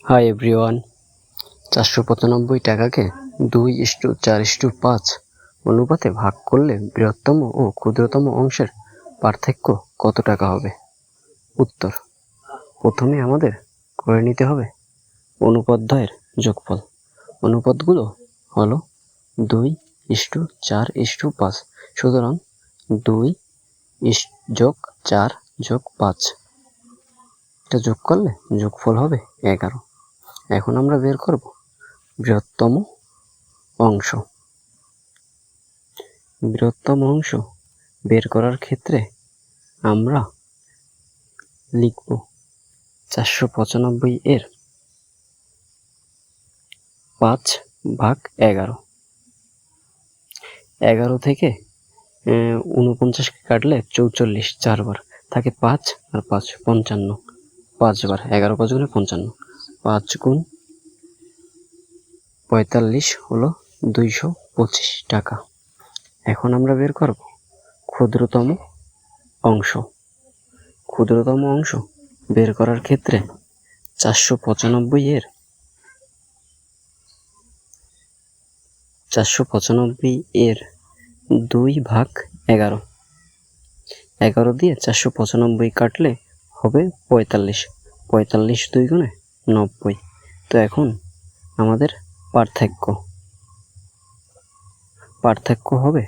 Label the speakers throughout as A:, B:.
A: Hi everyone, 495 টাকাকে 2:4:5 অনুপাতে ভাগ করলে বৃহত্তম ও ক্ষুদ্রতম অংশের পার্থক্য কত টাকা হবে? উত্তর: প্রথমে আমাদের করে নিতে হবে অনুপাতদ্বয়ের যোগফল। অনুপাতগুলো হলো 2:4:5, সুতরাং 2:4:5 এটা যোগ করলে যোগফল হবে 11। এখন আমরা বের করব বৃহত্তম অংশ। বৃহত্তম অংশ বের করার ক্ষেত্রে আমরা লিখব 495 এর 5/11। 11 থেকে 49কে কাটলে 44, 4 বার থাকে 5 আর 5 55, 5 বার 11 5 গুণে 55, 5 গুণ 45 হলো 225 টাকা। এখন আমরা বের করব ক্ষুদ্রতম অংশ। ক্ষুদ্রতম অংশ বের করার ক্ষেত্রে 495 এর 2/11। 11 দিয়ে 495 কাটলে হবে 45, 45 2 গুণে 90। তো এখন আমাদের পার্থক্য হবে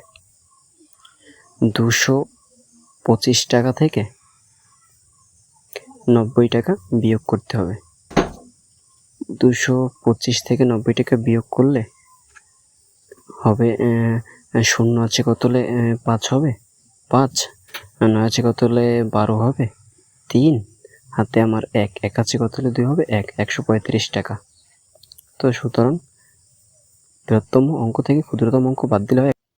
A: 225 টাকা থেকে 90 টাকা বিয়োগ করতে হবে। 225 থেকে 90 টাকা বিয়োগ করলে হবে 0 আছে কত হলে 5 হবে, 5, 9 আছে কত হলে 12 হবে, 3, হাতে আমার 1 আছে কত হলে 2 হবে, 135 টাকা। তো সুতরাং বৃহত্তম অঙ্ক থেকে ক্ষুদ্রতম অঙ্ক বাদ দিলে হয়